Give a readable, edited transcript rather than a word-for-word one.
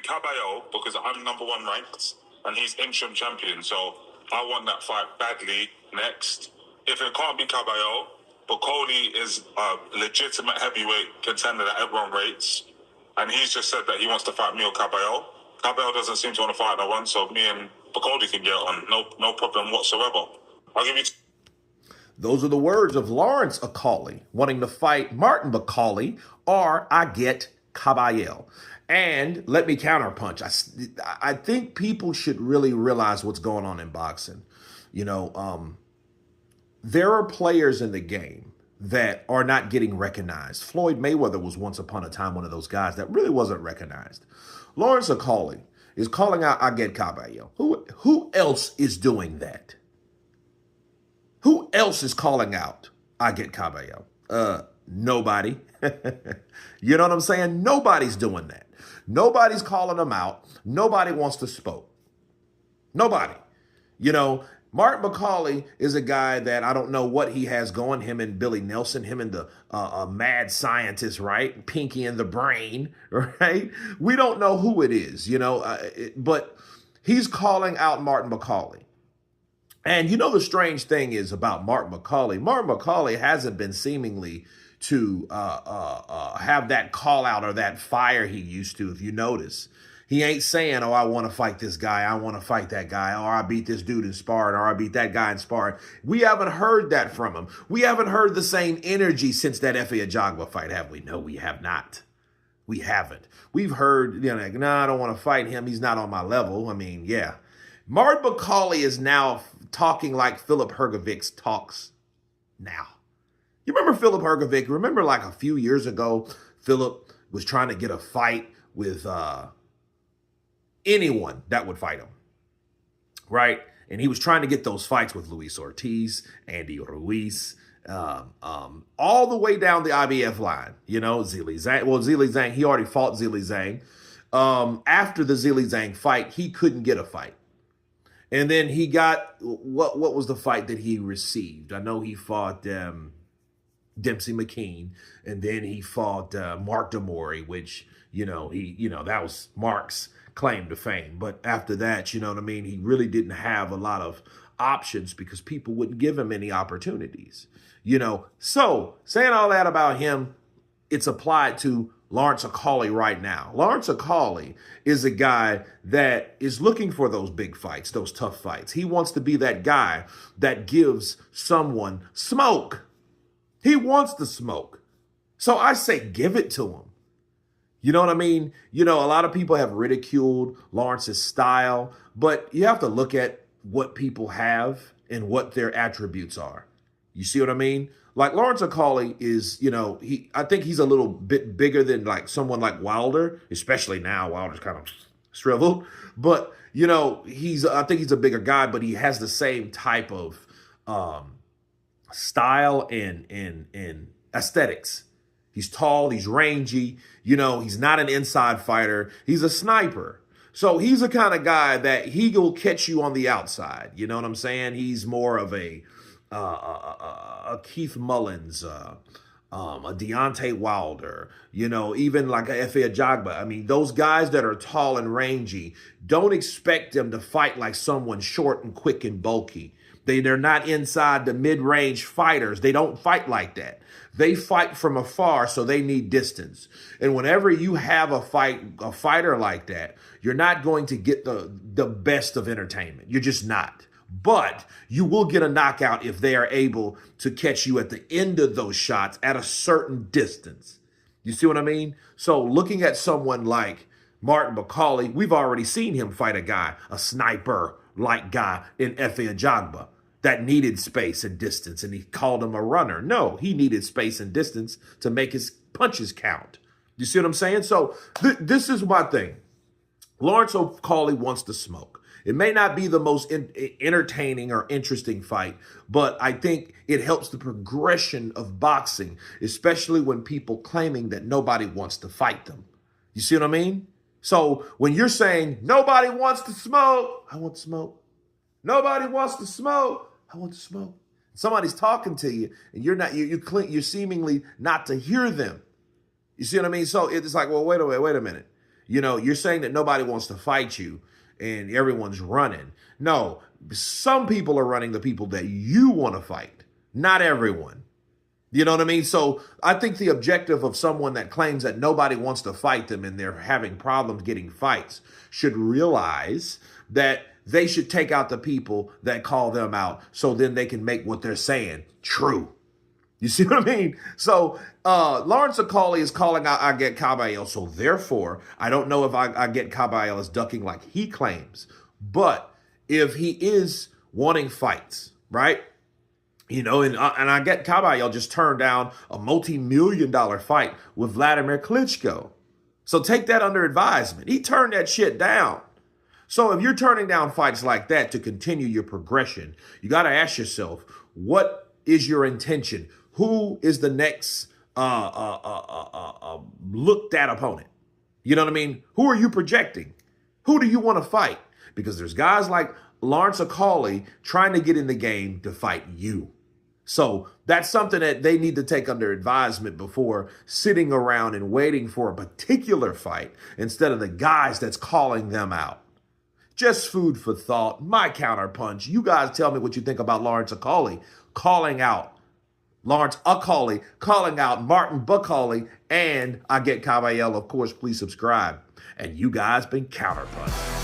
Kabayal because I'm #1 ranked and he's interim champion. So I want that fight badly next. If it can't be Kabayal, Bakole is a legitimate heavyweight contender that everyone rates. And he's just said that he wants to fight me or Kabayal. Kabayal doesn't seem to want to fight no one, so me and Bakole can get on. No problem whatsoever. I'll give you... Those are the words of Lawrence Okolie wanting to fight Martin Bakole or Agit Kabayal. And let me counterpunch. I think people should really realize what's going on in boxing. There are players in the game that are not getting recognized. Floyd Mayweather was once upon a time one of those guys that really wasn't recognized. Lawrence Okolie is calling out Agit Kabayal. Who else is doing that? Who else is calling out Agit Kabayal? Nobody. You know what I'm saying? Nobody's doing that. Nobody's calling him out. Nobody wants to spoke. Nobody. Martin Bakole is a guy that I don't know what he has going, him and Billy Nelson, him and the mad scientist, right? Pinky and the Brain, right? We don't know who it is, but he's calling out Martin Bakole. And the strange thing is about Martin Bakole hasn't been seemingly to have that call out or that fire he used to, if you notice. He ain't saying, oh, I want to fight this guy, I want to fight that guy, or I beat this dude in sparring, or I beat that guy in sparring. We haven't heard that from him. We haven't heard the same energy since that Efe Ajagba fight, have we? No, we have not. We haven't. We've heard, like, no, I don't want to fight him. He's not on my level. I mean, yeah. Martin Bakole is now talking like Philip Hrgovic talks now. You remember Philip Hrgovic? Remember like a few years ago, Philip was trying to get a fight with anyone that would fight him, right? And he was trying to get those fights with Luis Ortiz, Andy Ruiz, all the way down the IBF line, Zhilei Zhang. Well, Zhilei Zhang, he already fought Zhilei Zhang. After the Zhilei Zhang fight, he couldn't get a fight. And then he got, what was the fight that he received? I know he fought Dempsey McKean, and then he fought Mark Demori, which, that was Mark's claim to fame. But after that, he really didn't have a lot of options because people wouldn't give him any opportunities, So saying all that about him, it's applied to Lawrence Okolie right now. Lawrence Okolie is a guy that is looking for those big fights, those tough fights. He wants to be that guy that gives someone smoke. He wants the smoke. So I say give it to him. You know what I mean? A lot of people have ridiculed Lawrence's style, but you have to look at what people have and what their attributes are. You see what I mean? Like Lawrence Okolie is, I think he's a little bit bigger than like someone like Wilder, especially now. Wilder's kind of shriveled, but I think he's a bigger guy, but he has the same type of style and aesthetics. He's tall, he's rangy, he's not an inside fighter. He's a sniper. So he's the kind of guy that he will catch you on the outside. You know what I'm saying? He's more of a Keith Mullins, a Deontay Wilder, even like a Efe Ajagba. I mean, those guys that are tall and rangy, don't expect them to fight like someone short and quick and bulky. They're not inside the mid-range fighters. They don't fight like that. They fight from afar, so they need distance. And whenever you have a fighter like that, you're not going to get the best of entertainment. You're just not. But you will get a knockout if they are able to catch you at the end of those shots at a certain distance. You see what I mean? So looking at someone like Martin Bakole, we've already seen him fight a guy, a sniper-like guy in Efe Ajagba that needed space and distance, and he called him a runner. No, he needed space and distance to make his punches count. You see what I'm saying? So this is my thing. Lawrence Okolie wants to smoke. It may not be the most entertaining or interesting fight, but I think it helps the progression of boxing, especially when people claiming that nobody wants to fight them. You see what I mean? So when you're saying nobody wants to smoke, I want to smoke. Nobody wants to smoke, I want to smoke. Somebody's talking to you, and you're seemingly not to hear them. You see what I mean? So it's like, well, wait a minute. You know, you're saying that nobody wants to fight you and everyone's running. No, some people are running the people that you want to fight, not everyone. You know what I mean? So I think the objective of someone that claims that nobody wants to fight them and they're having problems getting fights should realize that they should take out the people that call them out so then they can make what they're saying true. You see what I mean? So Lawrence Okolie is calling out Agit Kabayal. So therefore, I don't know if Agit Kabayal is ducking like he claims. But if he is wanting fights, right? You know, and Agit Kabayal just turned down a multi-million-dollar fight with Vladimir Klitschko. So take that under advisement. He turned that shit down. So if you're turning down fights like that to continue your progression, you got to ask yourself, what is your intention? Who is the next looked at opponent? You know what I mean? Who are you projecting? Who do you want to fight? Because there's guys like Lawrence Okolie trying to get in the game to fight you. So that's something that they need to take under advisement before sitting around and waiting for a particular fight instead of the guys that's calling them out. Just food for thought. My counterpunch. You guys tell me what you think about Lawrence Okolie calling out Martin Bakole, and Agit Kabayal. Of course, please subscribe. And you guys been counterpunched.